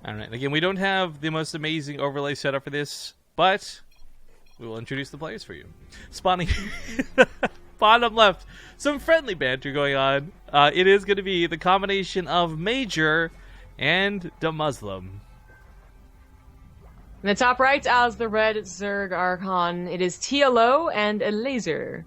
All right. Again, we don't have the most amazing overlay setup for this, but we will introduce the players for you. Spawning bottom left, some friendly banter going on. It is going to be the combination of majOr and DeMusliM. In the top right, as the red Zerg Archon, it is TLO and Elazer.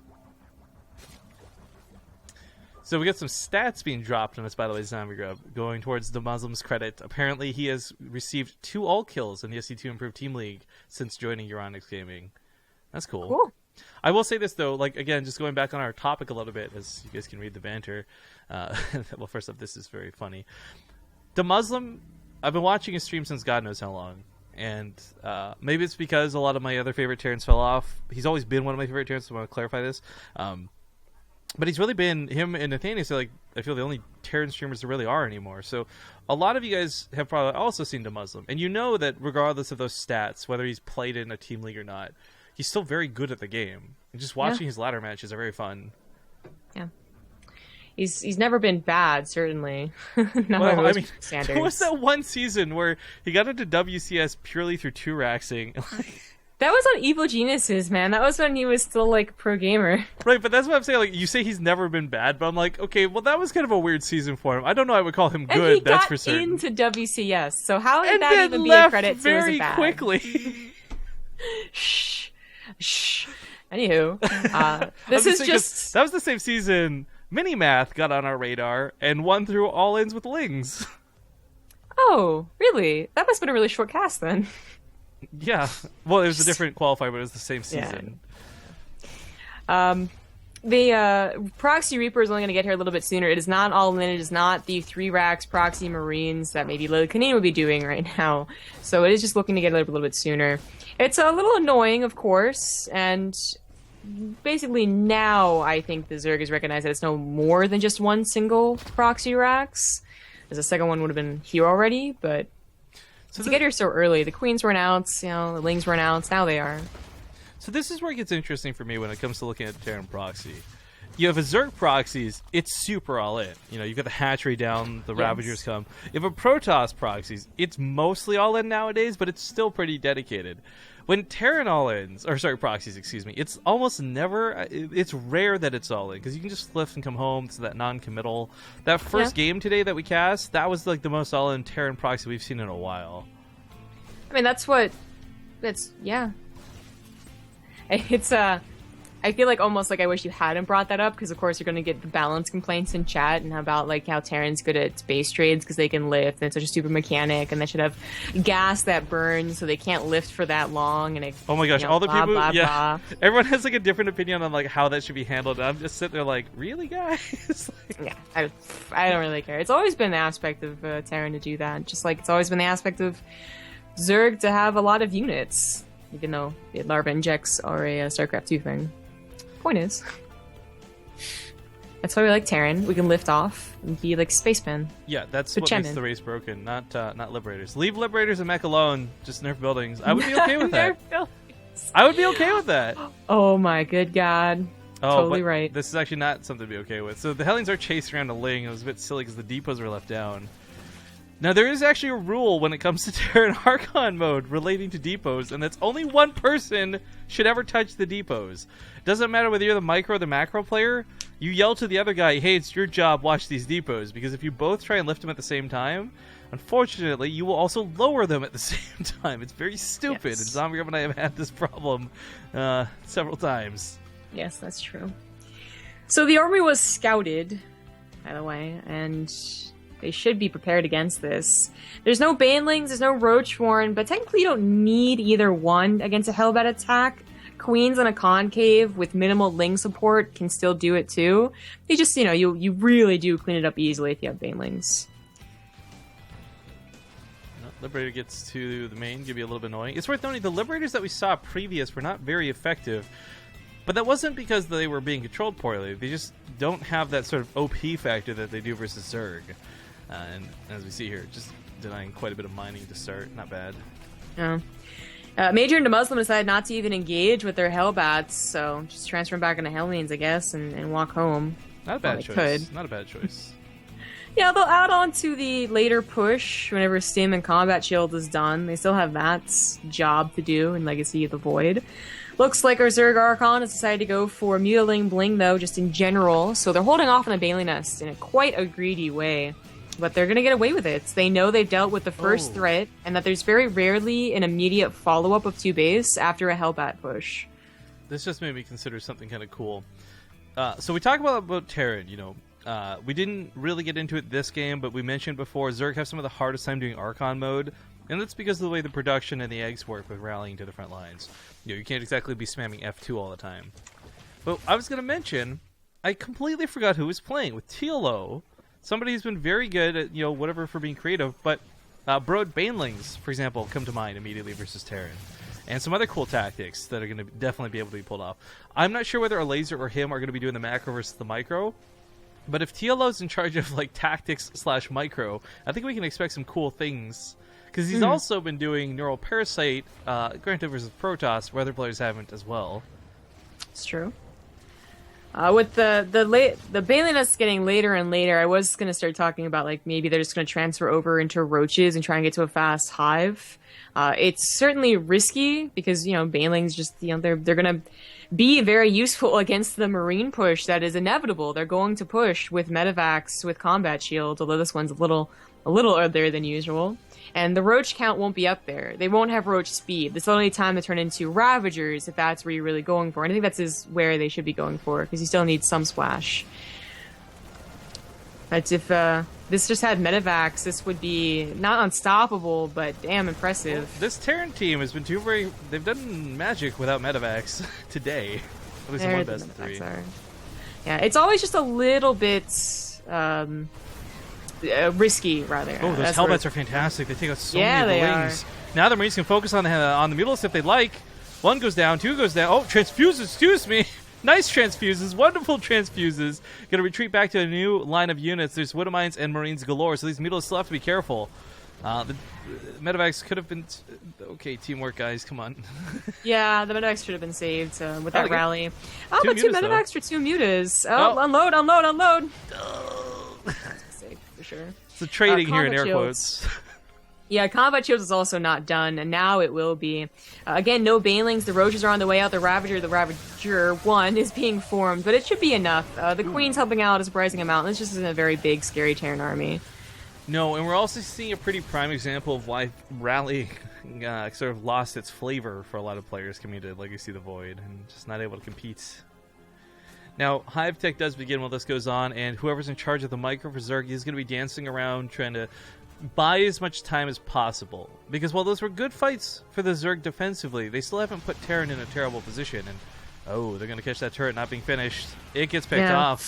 So we got some stats being dropped on us, by the way, ZvT, going towards DeMusliM's credit. Apparently, he has received 2 ult kills in the SC2 Improved Team League since joining Euronics Gaming. That's cool. Cool. I will say this, though, like, again, just going back on our topic a little bit, as you guys can read the banter. Well, first off, this is very funny. DeMusliM, I've been watching his stream since God knows how long. And maybe it's because a lot of my other favorite Terrans fell off. He's always been one of my favorite Terrans, so I want to clarify this. But he's really been, him and Nathaniel, like, I feel the only Terran streamers there really are anymore. So a lot of you guys have probably also seen DeMusliM. And you know that regardless of those stats, whether he's played in a team league or not, he's still very good at the game. And just watching his ladder matches are very fun. Yeah. He's never been bad, certainly. Well, I mean, there was that one season where he got into WCS purely through 2-raxing. That was on Evil Geniuses, man. That was when he was still, like, pro gamer. Right, but that's what I'm saying. Like, you say he's never been bad, but I'm like, okay, well, that was kind of a weird season for him. I don't know I would call him good, that's for certain. And he got into WCS, so how would that even be a credit to his bad? Quickly. Shh. Anywho, this is just... That was the same season Minimath got on our radar and won through all-ins with Lings. Oh, really? That must have been a really short cast, then. Yeah. Well, it was a different qualifier, but it was the same season. Yeah. The Proxy Reaper is only going to get here a little bit sooner. It is not all in. It is not the 3-racks Proxy Marines that maybe Lily Canine would be doing right now. So it is just looking to get a little bit sooner. It's a little annoying, of course, and basically now I think the Zerg has recognized that it's no more than just one single Proxy racks. As the second one would have been here already, but to get here so early, the Queens were announced, you know, the Lings were announced, now they are. So this is where it gets interesting for me when it comes to looking at Terran proxy. You have a Zerg proxies, it's super all in. You know, you've got the hatchery down, the Ravagers come. You have a Protoss proxies, it's mostly all in nowadays, but it's still pretty dedicated. When Terran all-ins, or sorry, proxies, excuse me, it's almost never, it's rare that it's all in, because you can just lift and come home, so that non-committal. That first game today that we cast, that was like the most all-in Terran proxy we've seen in a while. I mean, yeah. It's, I feel like almost like I wish you hadn't brought that up, because of course you're going to get the balance complaints in chat and about like how Terran's good at base trades because they can lift and it's such a stupid mechanic and they should have gas that burns so they can't lift for that long and it, oh my gosh, you know, all the blah, people, blah, yeah, blah. Everyone has like a different opinion on like how that should be handled. And I'm just sitting there like, really, guys? Yeah, I don't really care. It's always been the aspect of Terran to do that, just like it's always been the aspect of Zerg to have a lot of units, even though the larva injects are a StarCraft 2 thing. Point is, that's why we like Terran. We can lift off and be like Spaceman. Yeah, that's what makes the race broken, not Liberators. Leave Liberators and mech alone. Just nerf buildings. I would be okay with that. I would be okay with that. Oh my good god. Oh, totally right. This is actually not something to be okay with. So the Hellions are chasing around a Ling. It was a bit silly because the depots were left down. Now, there is actually a rule when it comes to Terran Archon mode relating to depots, and that's only one person should ever touch the depots. It doesn't matter whether you're the micro or the macro player, you yell to the other guy, hey, it's your job, watch these depots, because if you both try and lift them at the same time, unfortunately, you will also lower them at the same time. It's very stupid, yes. And ZvT and I have had this problem several times. Yes, that's true. So the army was scouted, by the way, and they should be prepared against this. There's no Banelings, there's no Roachworn, but technically you don't need either one against a Hellbat attack. Queens on a concave with minimal Ling support can still do it too. They just, you know, you really do clean it up easily if you have Banelings. Liberator gets to the main, can be a little bit annoying. It's worth noting the Liberators that we saw previous were not very effective. But that wasn't because they were being controlled poorly. They just don't have that sort of OP factor that they do versus Zerg. And as we see here, just denying quite a bit of mining to start. Not bad. Yeah. majOr and DeMusliM decided not to even engage with their Hellbats, so just transfer them back into Hellions, I guess, and walk home. Not a bad choice. Not a bad choice. Yeah, they'll add on to the later push whenever Stim and Combat Shield is done. They still have that job to do in Legacy of the Void. Looks like our Zerg Archon has decided to go for Mutiling Bling, though, just in general. So they're holding off on the Bailey Nest in quite a greedy way. But they're going to get away with it. They know they've dealt with the first threat, and that there's very rarely an immediate follow-up of 2 base after a Hellbat push. This just made me consider something kind of cool. So we talked about Terran, you know. We didn't really get into it this game, but we mentioned before, Zerg have some of the hardest time doing Archon mode, and that's because of the way the production and the eggs work with rallying to the front lines. You know, you can't exactly be spamming F2 all the time. But I was going to mention, I completely forgot who was playing with TLO. Somebody who's been very good at, you know, whatever for being creative, but Broad Banelings, for example, come to mind immediately versus Terran. And some other cool tactics that are going to definitely be able to be pulled off. I'm not sure whether Elazer or him are going to be doing the macro versus the micro, but if TLO's in charge of like tactics / micro, I think we can expect some cool things. Because he's also been doing Neural Parasite, granted versus Protoss, where other players haven't as well. It's true. With the Bailey Nest getting later and later, I was going to start talking about like maybe they're just going to transfer over into roaches and try and get to a fast hive. It's certainly risky because, you know, Banelings just, you know, they're going to be very useful against the Marine push that is inevitable. They're going to push with Medivacs, with Combat Shield, although this one's a little earlier than usual. And the Roach count won't be up there. They won't have Roach speed. This is the only time to turn into Ravagers if that's where you're really going for. And I think that's where they should be going for, because you still need some splash. But if this just had Medivacs, this would be not unstoppable, but damn impressive. Well, this Terran team has been they've done magic without Medivacs today. At least in one best of 3. Yeah, it's always just a little bit risky, rather. Oh, those Hellbats are fantastic. They take out so many of the wings. Now the Marines can focus on the Mutalisk if they like. 1 goes down, 2 goes down. Oh, transfuses, excuse me. Nice transfuses, wonderful transfuses. Gonna retreat back to a new line of units. There's Widowmines and Marines galore, so these Mutalisks still have to be careful. The Medivacs could have been... okay, teamwork, guys, come on. Yeah, the Medivacs should have been saved with that rally. Oh, but 2 Medivacs for 2 Mutas. Unload. That's a mistake, for sure. It's the trading here in air quotes. Yeah, Combat Shields is also not done, and now it will be. Again, no Banelings. The Roaches are on the way out. The Ravager 1 is being formed, but it should be enough. The Queen's helping out, is rising amount. This just isn't a very big, scary Terran army. No, and we're also seeing a pretty prime example of why Rally sort of lost its flavor for a lot of players coming to Legacy of the Void, and just not able to compete. Now, Hive Tech does begin while this goes on, and whoever's in charge of the micro for Zerg is going to be dancing around trying to buy as much time as possible. Because while those were good fights for the Zerg defensively, they still haven't put Terran in a terrible position. And, oh, they're going to catch that turret not being finished. It gets picked off.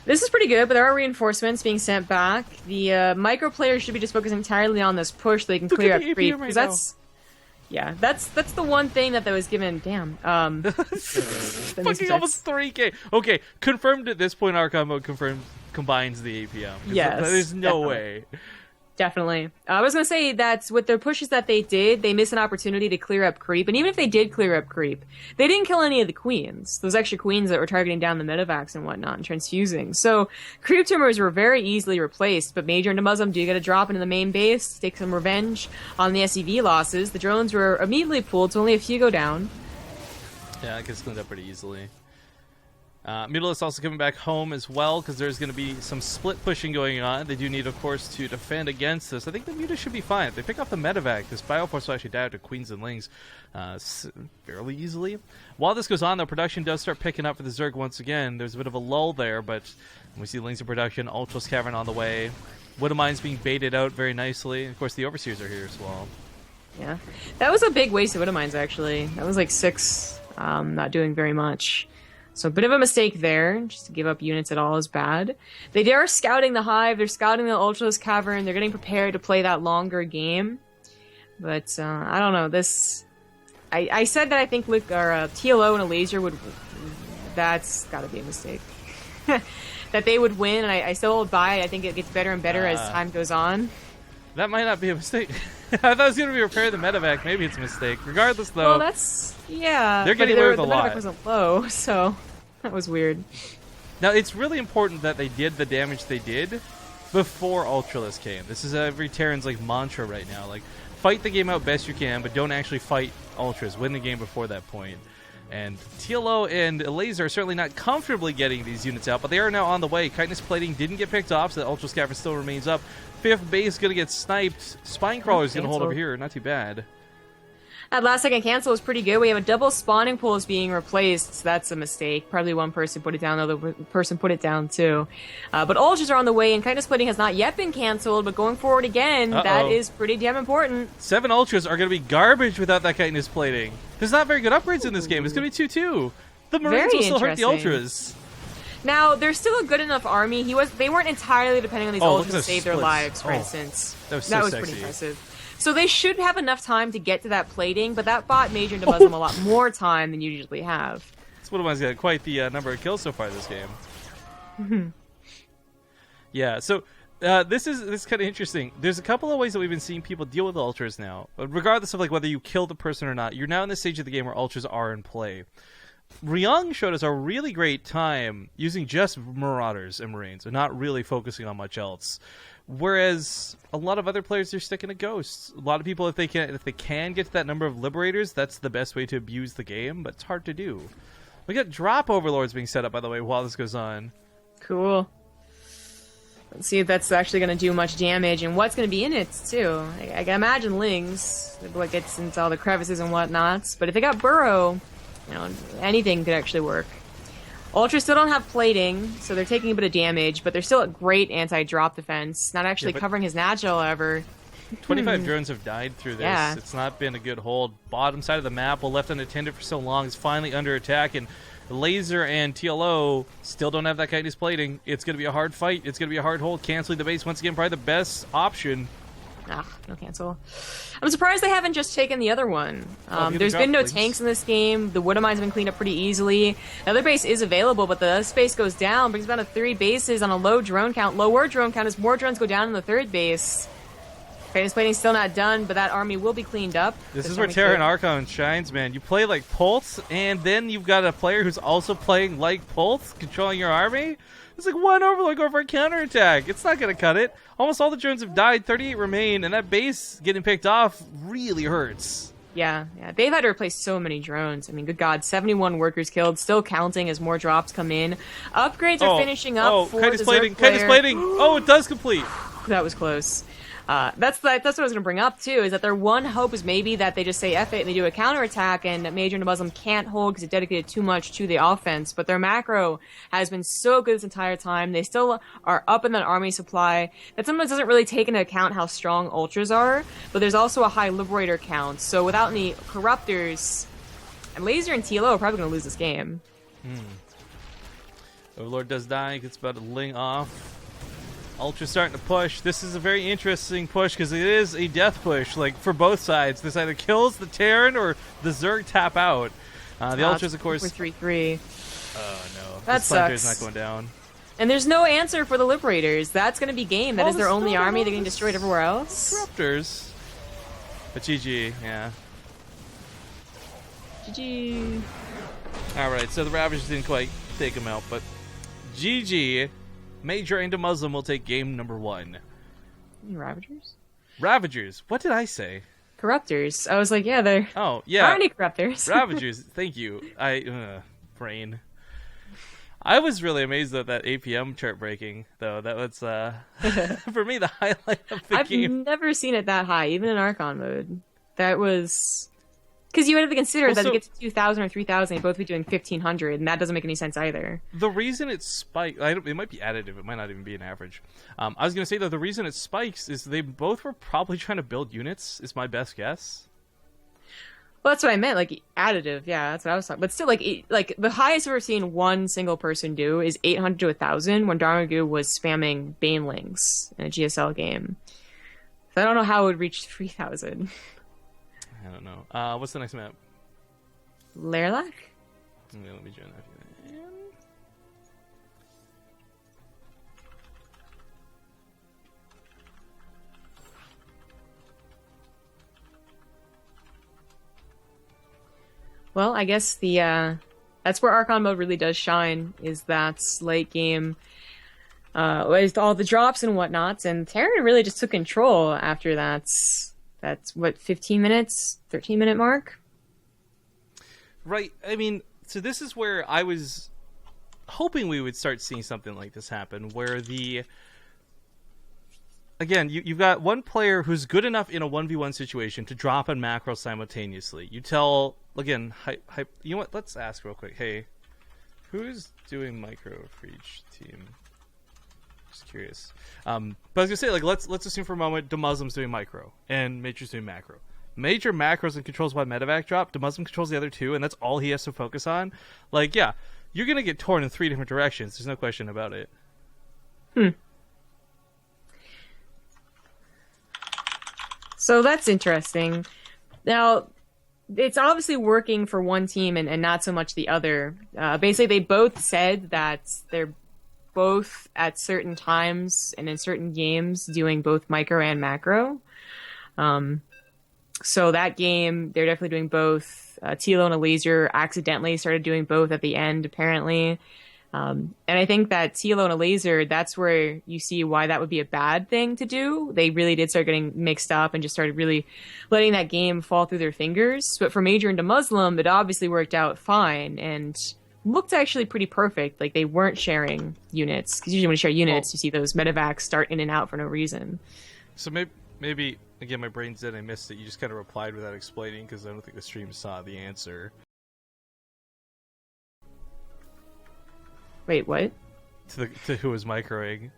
This is pretty good, but there are reinforcements being sent back. The micro players should be just focusing entirely on this push so they can clear up creep. Because that's the one thing that was given. Damn. Fucking almost 3K. Okay, confirmed at this point. Archon mode combines the APM. Yes, there's no way. Definitely. I was going to say that with the pushes that they did, they missed an opportunity to clear up creep. And even if they did clear up creep, they didn't kill any of the queens. Those extra queens that were targeting down the Medivacs and whatnot and transfusing. So creep tumors were very easily replaced. But majOr and DeMusliM do get a drop into the main base, take some revenge on the SEV losses. The drones were immediately pulled, so only a few go down. Yeah, it gets cleaned up pretty easily. Mutalisk also coming back home as well, because there's going to be some split pushing going on. They do need, of course, to defend against this. I think the Mutas should be fine. If they pick off the Medivac, this Bioforce will actually die to Queens and Lings fairly easily. While this goes on, though, production does start picking up for the Zerg once again. There's a bit of a lull there, but we see Lings in production, Ultros Cavern on the way. Widowmines being baited out very nicely. Of course, the Overseers are here as well. Yeah. That was a big waste of Widowmines, actually. That was like 6, not doing very much. So a bit of a mistake there. Just to give up units at all is bad. They are scouting the Hive. They're scouting the Ultros Cavern. They're getting prepared to play that longer game. But I don't know. This, I said that I think TLO and Elazer would. That's got to be a mistake. That they would win, and I still hold by it. I think it gets better and better as time goes on. That might not be a mistake. I thought it was going to be repair the Medivac. Maybe it's a mistake. Regardless, though. Well, that's... yeah. They're getting away with a lot. The Medivac wasn't low, so that was weird. Now, it's really important that they did the damage they did, before Ultralisk came. This is every Terran's like mantra right now. Like, fight the game out best you can, but don't actually fight Ultras. Win the game before that point. And TLO and Elazer are certainly not comfortably getting these units out, but they are now on the way. Chitinous Plating didn't get picked off, so the Ultra Scaffold still remains up. 5th base going to get sniped. Spinecrawler is going to hold over here. Not too bad. That last second cancel was pretty good. We have a double spawning pool is being replaced. So that's a mistake. Probably one person put it down, the other person put it down too. But Ultras are on the way, and Chitinous Plating has not yet been canceled, but going forward again, that is pretty damn important. 7 Ultras are going to be garbage without that Chitinous Plating. There's not very good upgrades in this game. It's going to be 2-2. The Marines will still hurt the Ultras. Now, they're still a good enough army. They weren't entirely depending on these Ultras to save their lives, for instance. That was pretty impressive. So they should have enough time to get to that plating, but that bought majOr and DeMusliM a lot more time than you usually have. This Woodman's got quite the number of kills so far this game. Yeah, so this is kind of interesting. There's a couple of ways that we've been seeing people deal with Ultras now. Regardless of like whether you kill the person or not, you're now in the stage of the game where Ultras are in play. Ryung showed us a really great time using just Marauders and Marines and not really focusing on much else. Whereas a lot of other players are sticking to Ghosts. A lot of people, if they can get to that number of Liberators, that's the best way to abuse the game, but it's hard to do. We got Drop Overlords being set up, by the way, while this goes on. Cool. Let's see if that's actually going to do much damage, and what's going to be in it, too. I can imagine Lings, what gets into all the crevices and whatnots, but if they got Burrow, you know, anything could actually work. Ultras still don't have plating, so they're taking a bit of damage, but they're still a great anti-drop defense. Not actually covering his natural, however. 25 drones have died through this. Yeah. It's not been a good hold. Bottom side of the map, well, left unattended for so long, is finally under attack, and Elazer and TLO still don't have that Chitinous Plating. It's going to be a hard fight. It's going to be a hard hold. Canceling the base, once again, probably the best option. No cancel. I'm surprised they haven't just taken the other one. There's been no tanks in this game. The Wood Mines have been cleaned up pretty easily. The other base is available, but the space goes down. Brings down to 3 bases on a low drone count. Lower drone count as more drones go down in the 3rd base. Chitinous Plating's still not done, but that army will be cleaned up. This is where Terra and Archon shines, man. You play like Pulse, and then you've got a player who's also playing like Pulse, controlling your army. It's like one Overlord going for a counterattack. It's not going to cut it. Almost all the drones have died. 38 remain, and that base getting picked off really hurts. Yeah. They've had to replace so many drones. I mean, good God, 71 workers killed, still counting as more drops come in. Upgrades are finishing up for Chitinous Plating. Chitinous Plating. Oh, it does complete. That was close. That's what I was going to bring up, too, is that their one hope is maybe that they just say F it and they do a counterattack, and majOr and DeMusliM can't hold because it dedicated too much to the offense. But their macro has been so good this entire time. They still are up in that army supply. That sometimes doesn't really take into account how strong Ultras are, but there's also a high Liberator count. So without any Corruptors, and Elazer and TLO are probably going to lose this game. Overlord does die, gets about to ling off. Ultra's starting to push. This is a very interesting push because it is a death push, like for both sides. This either kills the Terran or the Zerg tap out. The Ultras, of course. 3-3. Oh no, that the Splinter's sucks. not going down. And there's no answer for the Liberators. That's going to be game. That is their only army. They're getting destroyed everywhere else. Disruptors. But GG, yeah. GG. All right, so the Ravagers didn't quite take them out, but GG. majOr and DeMusliM will take game number 1. Ravagers? Ravagers. What did I say? Corruptors. I was like, yeah, they're... Oh, yeah. Aren't any Corruptors? Ravagers. Thank you. Brain. I was really amazed at that APM chart breaking, though. That was, for me, the highlight of the game. I've never seen it that high, even in Archon mode. That was... Because you would have to consider that it gets to 2,000 or 3,000, you'd both be doing 1,500, and that doesn't make any sense either. The reason it spiked... it might be additive, it might not even be an average. I was going to say, though, the reason it spikes is they both were probably trying to build units, is my best guess. Well, that's what I meant, like, additive, yeah, that's what I was talking. But still, like the highest I've ever seen one single person do is 800 to 1,000 when Darmagu was spamming Banelings in a GSL game. So I don't know how it would reach 3,000. I don't know. What's the next map? Lerlac? Yeah, let me join that. Well, I guess that's where Archon mode really does shine, is that late game with all the drops and whatnots, and Terran really just took control after that. That's what, 15 minutes, 13-minute mark. Right. I mean, so this is where I was hoping we would start seeing something like this happen, where again, you've got one player who's good enough in a 1v1 situation to drop and macro simultaneously. You tell, again, you know what, let's ask real quick, hey, who's doing micro for each team? Just curious. But I was gonna say, like, let's assume for a moment DeMusliM's doing micro and majOr's doing macro. majOr macros and controls one medevac drop. DeMusliM controls the other two, and that's all he has to focus on. Like, yeah, you're gonna get torn in 3 different directions. There's no question about it. So that's interesting. Now, it's obviously working for one team and not so much the other. Basically, they both said that they're both at certain times and in certain games doing both micro and macro. So that game, they're definitely doing both. TLO and Elazer accidentally started doing both at the end, apparently. And I think that TLO and Elazer, that's where you see why that would be a bad thing to do. They really did start getting mixed up and just started really letting that game fall through their fingers. But for majOr and DeMusliM, it obviously worked out fine and looked actually pretty perfect. Like, they weren't sharing units. Because usually when you share units, you see those medevacs start in and out for no reason. So maybe again, my brain's dead. I missed it. You just kind of replied without explaining because I don't think the stream saw the answer. Wait, what? To who was microing.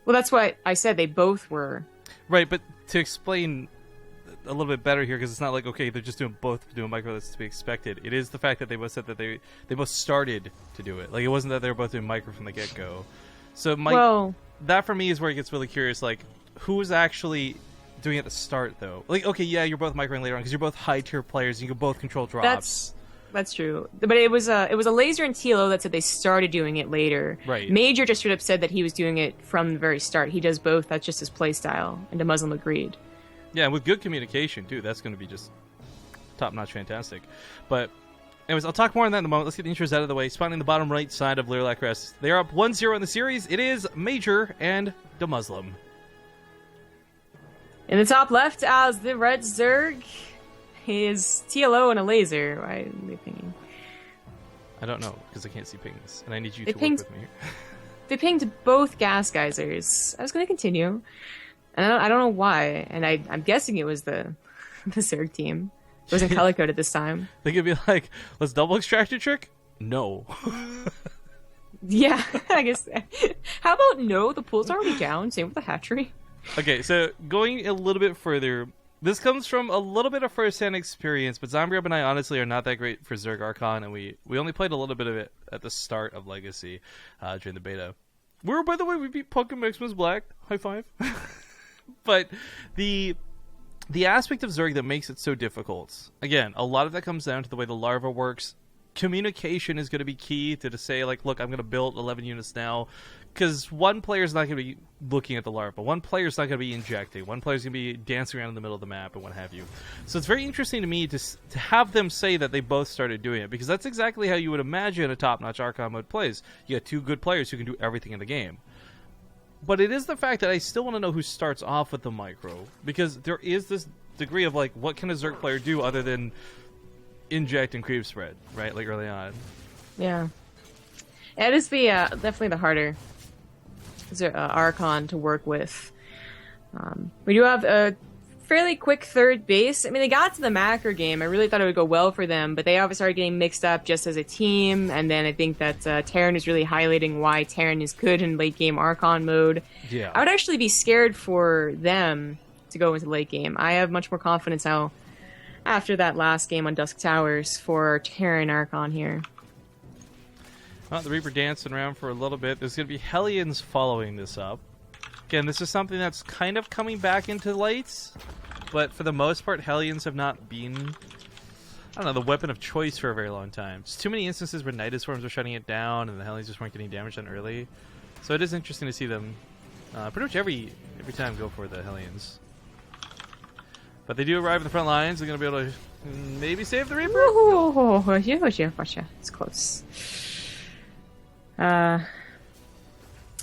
Well, that's what I said. They both were. Right, but to explain a little bit better here, because it's not like, okay, they're just doing micro, that's to be expected. It is the fact that they both said that they both started to do it. Like, it wasn't that they were both doing micro from the get-go. So, that for me is where it gets really curious. Like, who was actually doing it at the start, though? Like, okay, yeah, you're both microing later on because you're both high-tier players and you can both control drops. That's true. But it was Elazer and TLO that said they started doing it later. Right. majOr just straight up said that he was doing it from the very start. He does both. That's just his play style. And DeMusliM agreed. Yeah, and with good communication, too. That's going to be just top-notch fantastic. But anyways, I'll talk more on that in a moment. Let's get the intros out of the way. Spawning the bottom right side of Lyrilac Crest. They are up 1-0 in the series. It is majOr and DeMusliM. In the top left, as the red Zerg, is TLO and Elazer. Why are they pinging? I don't know, because I can't see pings, and I need you to work with me. They pinged both gas geysers. I was going to continue, and I don't know why, and I'm guessing it was the Zerg team. It wasn't color-coded this time. They could be like, let's double extract your trick? No. Yeah, I guess. How about no? The pool's already down. Same with the hatchery. Okay, so going a little bit further, this comes from a little bit of first-hand experience, but ZombiRub and I honestly are not that great for Zerg Archon, and we only played a little bit of it at the start of Legacy during the beta. By the way, we beat Pumpkin Maximus Black. High five. But the aspect of Zerg that makes it so difficult, again, a lot of that comes down to the way the larva works. Communication is going to be key to say, like, look, I'm going to build 11 units now, because one player's not going to be looking at the larva. One player's not going to be injecting. One player's going to be dancing around in the middle of the map and what have you. So it's very interesting to me to have them say that they both started doing it, because that's exactly how you would imagine a top-notch Archon mode plays. You got two good players who can do everything in the game. But it is the fact that I still want to know who starts off with the micro, because there is this degree of, like, what can a Zerg player do other than inject and creep spread, right? Like, early on. Yeah. It is definitely the harder Archon to work with. We do have a fairly quick third base. I mean, they got to the macro game. I really thought it would go well for them, but they obviously started getting mixed up just as a team, and then I think that Terran is really highlighting why Terran is good in late game Archon mode. Yeah. I would actually be scared for them to go into late game. I have much more confidence now after that last game on Dusk Towers for Terran Archon here. Well, the Reaper dancing around for a little bit. There's going to be Hellions following this up. Again, this is something that's kind of coming back into lights, but for the most part, Hellions have not been, I don't know, the weapon of choice for a very long time. There's too many instances where Nidus Swarms were shutting it down, and the Hellions just weren't getting damage done early. So it is interesting to see them pretty much every time go for the Hellions. But they do arrive in the front lines. They're going to be able to maybe save the Reaper? Oh, yeah, it's close.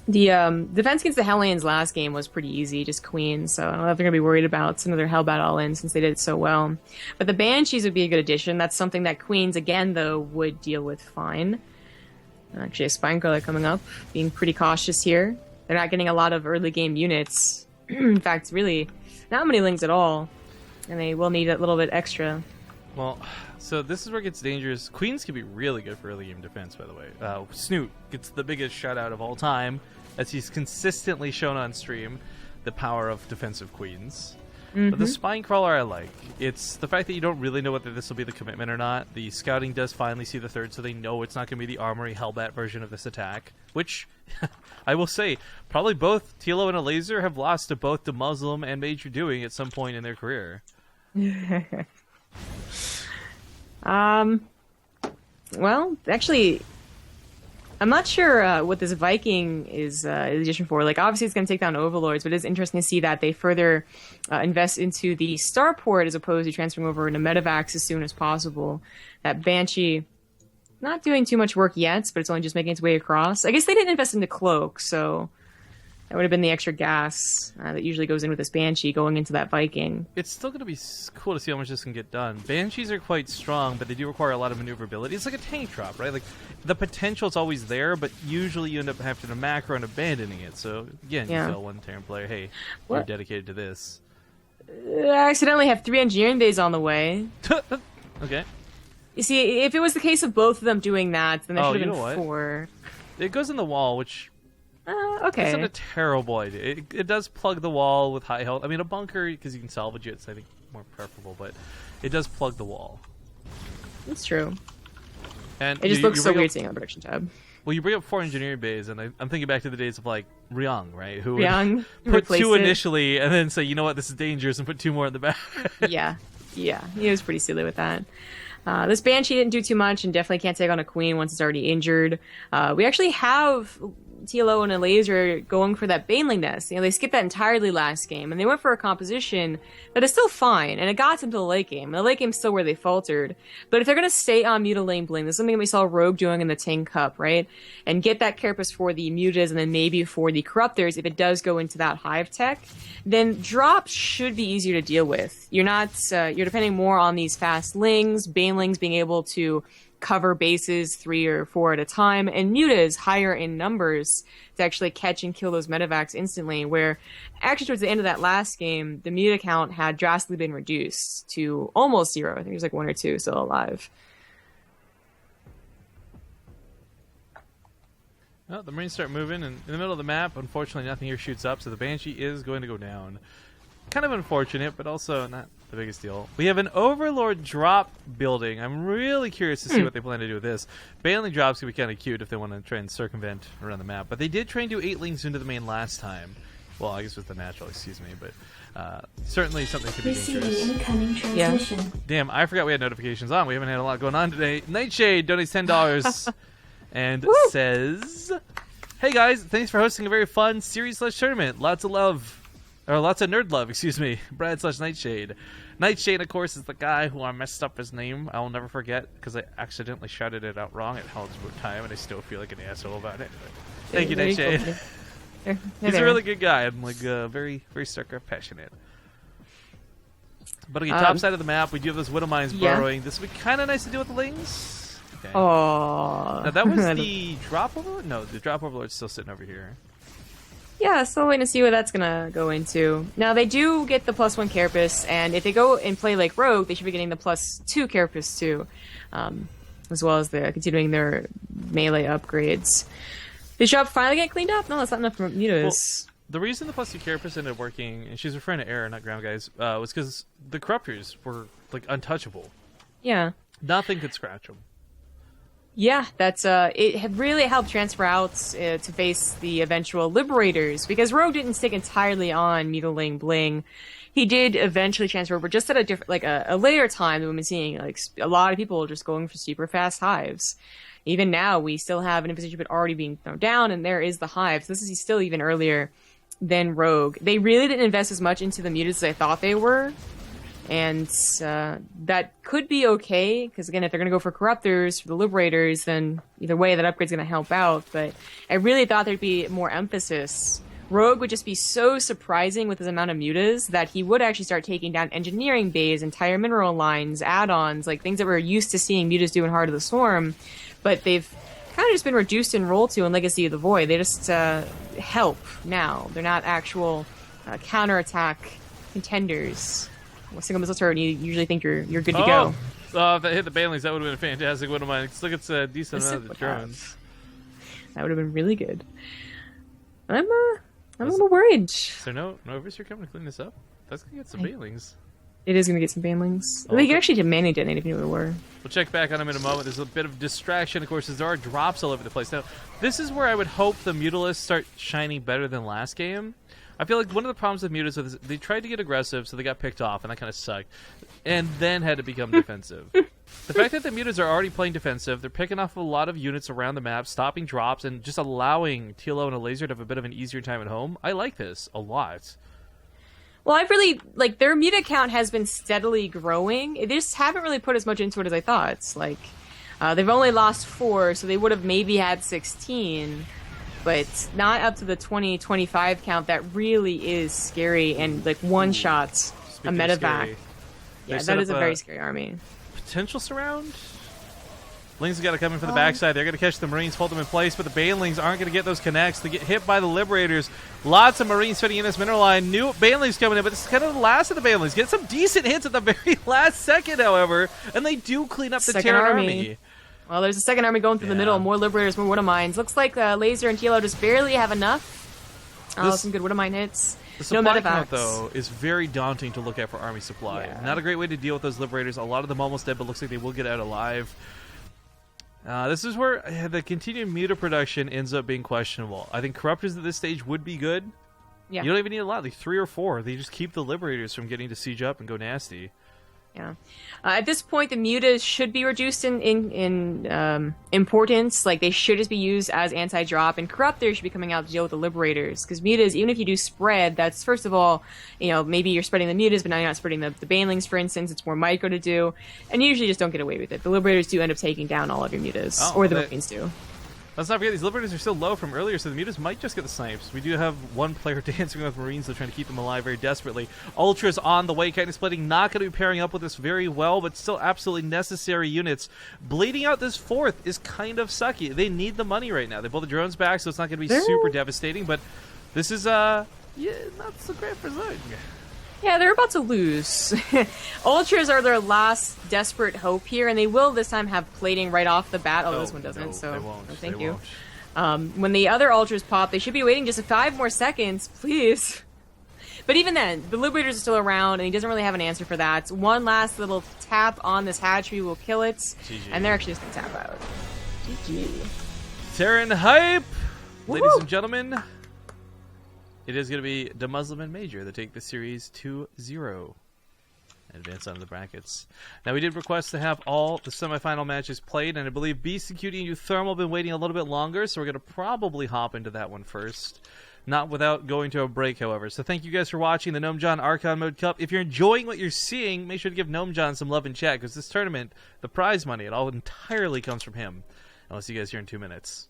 The defense against the Hellions last game was pretty easy, just queens, so I don't know if they're going to be worried about another Hellbat all-in since they did it so well. But the Banshees would be a good addition. That's something that queens, again, though, would deal with fine. Actually, a Spinecrawler coming up, being pretty cautious here. They're not getting a lot of early game units. In fact, really, not many lings at all. And they will need a little bit extra. Well, so this is where it gets dangerous. Queens can be really good for early game defense, by the way. Snoot gets the biggest shutout of all time, as he's consistently shown on stream the power of defensive queens. But the Spinecrawler I like. It's the fact that you don't really know whether this will be the commitment or not. The scouting does finally see the third, so they know it's not going to be the Armory Hellbat version of this attack. Which, I will say, probably both TLO and Elazer have lost to both DeMusliM and majOr doing at some point in their career. Well, actually, I'm not sure what this Viking is addition for. Like, obviously, it's going to take down Overlords, but it is interesting to see that they further invest into the Starport as opposed to transferring over into Medivacs as soon as possible. That Banshee, not doing too much work yet, but it's only just making its way across. I guess they didn't invest in the Cloak, so that would have been the extra gas that usually goes in with this Banshee going into that Viking. It's still going to be cool to see how much this can get done. Banshees are quite strong, but they do require a lot of maneuverability. It's like a tank drop, right? Like, the potential's always there, but usually you end up having to macro and abandoning it. So, again, you tell one Terran player, hey, you're dedicated to this. I accidentally have 3 engineering bays on the way. Okay. You see, if it was the case of both of them doing that, then there should have been what? 4. It goes in the wall, which... okay. It's not a terrible idea. It does plug the wall with high health. I mean, a bunker, because you can salvage it, it's, I think, more preferable, but it does plug the wall. That's true. And it just looks so weird seeing it on the production tab. Well, you bring up 4 engineering bays, and I'm thinking back to the days of, like, Ryung, right? Who Ryung would put 2 initially, and then say, you know what, this is dangerous, and put 2 more in the back. Yeah. He was pretty silly with that. This Banshee didn't do too much, and definitely can't take on a Queen once it's already injured. We actually have TLO and Elazer going for that Baneling Nest. They skipped that entirely last game, and they went for a composition that is still fine, and it got them to the late game. The late game's still where they faltered. But if they're going to stay on Mutilating Bling, this is something that we saw Rogue doing in the Ting Cup, right? And get that Carapace for the Mutas, and then maybe for the Corruptors, if it does go into that Hive tech, then drops should be easier to deal with. You're not, you're depending more on these fast Lings, Banelings being able to cover bases 3 or 4 at a time, and mutas higher in numbers to actually catch and kill those Medivacs instantly, where actually towards the end of that last game, the muta count had drastically been reduced to almost 0. I think there's like 1 or 2 still alive. Well, the Marines start moving, and in the middle of the map, unfortunately, nothing here shoots up, so the Banshee is going to go down. Kind of unfortunate, but also not the biggest deal. We have an Overlord drop building. I'm really curious to see what they plan to do with this. Baneling drops can be kind of cute if they want to try and circumvent around the map, but they did try and do 8 lings into the main last time. Well, I guess with the natural, excuse me, but certainly something could be dangerous. Incoming transmission. Yeah. Damn, I forgot we had notifications on. We haven't had a lot going on today. Nightshade donates $10 and says, "Hey guys, thanks for hosting a very fun series/tournament. Lots of love." Or lots of nerd love, excuse me. Brad/Nightshade. Nightshade, of course, is the guy who I messed up his name. I will never forget, because I accidentally shouted it out wrong at Helensburg time, and I still feel like an asshole about it. Thank you, Nightshade. He's a really good guy. I'm like very, very StarCraft passionate. But again, top side of the map, we do have those Widow Mines burrowing. This would be kind of nice to do with the Lings. Okay. Oh. Now, that was the Drop Overlord? No, the Drop Overlord's still sitting over here. Yeah, still waiting to see what that's gonna go into. Now, they do get the +1 Carapace, and if they go and play like Rogue, they should be getting the +2 Carapace too, as well as the continuing their melee upgrades. Did Shop finally get cleaned up? No, that's not enough for mutas. Well, the reason the +2 Carapace ended up working, and she's referring to Error, not Ground Guys, was because the Corruptors were like untouchable. Yeah. Nothing could scratch them. Yeah, that's it had really helped transfer out to face the eventual Liberators, because Rogue didn't stick entirely on Mutilating Bling. He did eventually transfer over, just at a different, like a later time than we've been seeing, like a lot of people just going for super fast hives. Even now, we still have an infestation ship already being thrown down, and there is the hive. So this is still even earlier than Rogue. They really didn't invest as much into the mutas as I thought they were. And that could be okay, because again, if they're going to go for Corruptors, for the Liberators, then either way, that upgrade's going to help out. But I really thought there'd be more emphasis. Rogue would just be so surprising with his amount of mutas that he would actually start taking down engineering bays, entire mineral lines, add-ons, like things that we're used to seeing mutas do in Heart of the Swarm. But they've kind of just been reduced in role to in Legacy of the Void. They just help now. They're not actual counterattack contenders. Well, single missile turret, you usually think you're good to go. Oh, if that hit the Banelings, that would have been a fantastic one of mine. Look, it's a decent amount of the drones. That would have been really good. I'm a little worried. So no overseer coming to clean this up? That's gonna get some Banelings. It is gonna get some Banelings. They could actually demand detonate if you knew where we were. We'll check back on them in a moment. There's a bit of distraction, of course, as there are drops all over the place. Now, this is where I would hope the Mutalisks start shining better than last game. I feel like one of the problems with Mutas is they tried to get aggressive, so they got picked off, and that kind of sucked. And then had to become defensive. The fact that the Mutas are already playing defensive, they're picking off a lot of units around the map, stopping drops, and just allowing TLO and Elazer to have a bit of an easier time at home. I like this a lot. Well, I've really, like, their muta count has been steadily growing. They just haven't really put as much into it as I thought. It's like, they've only lost 4, so they would have maybe had 16. But not up to the 20-25 count that really is scary and like one-shots a medevac. Yeah, that is a very scary army. Potential surround? Lings have got to come in for the backside. They're going to catch the Marines, hold them in place, but the Banelings aren't going to get those connects. They get hit by the Liberators. Lots of Marines fitting in this mineral line. New Banelings coming in, but this is kind of the last of the Banelings. Get some decent hits at the very last second, however, and they do clean up the Terran army. Well, there's a second army going through the middle. More Liberators, more Widowmines. Looks like Elazer and TLO just barely have enough. Some good Widowmine hits. The supply count, though, is very daunting to look at for army supply. Yeah. Not a great way to deal with those Liberators. A lot of them almost dead, but looks like they will get out alive. This is where the continued muta production ends up being questionable. I think Corruptors at this stage would be good. Yeah. You don't even need a lot, like 3 or 4. They just keep the Liberators from getting to siege up and go nasty. Yeah. At this point, the mutas should be reduced in importance. Like, they should just be used as anti-drop, and Corruptors should be coming out to deal with the Liberators. Because mutas, even if you do spread, that's, first of all, maybe you're spreading the mutas, but now you're not spreading the Banelings, for instance. It's more micro to do, and you usually just don't get away with it. The Liberators do end up taking down all of your mutas, or the Marines do. Let's not forget, these Liberators are still low from earlier, so the mutas might just get the snipes. We do have one player dancing with Marines, though, trying to keep them alive very desperately. Ultra's on the way. Chitin Splitting not going to be pairing up with this very well, but still absolutely necessary units. Bleeding out this 4th is kind of sucky. They need the money right now. They pull the drones back, so it's not going to be super devastating, but this is, not so great for Zug. Yeah, they're about to lose. Ultras are their last desperate hope here, and they will this time have plating right off the bat. This one doesn't, so they won't. Thank you. When the other Ultras pop, they should be waiting just 5 more seconds, please. But even then, the Liberators are still around, and he doesn't really have an answer for that. One last little tap on this hatchery will kill it, GG. And they're actually just going to tap out. GG. Terran hype! Ladies and gentlemen, it is going to be DeMusliM and majOr that take the series 2-0 and advance on to the brackets. Now, we did request to have all the semifinal matches played, and I believe BCQD and Euthermal have been waiting a little bit longer, so we're going to probably hop into that one first. Not without going to a break, however. So thank you guys for watching the Gnomejon Archon Mode Cup. If you're enjoying what you're seeing, make sure to give Gnomejon some love in chat, because this tournament, the prize money, it all entirely comes from him. I'll see you guys here in 2 minutes.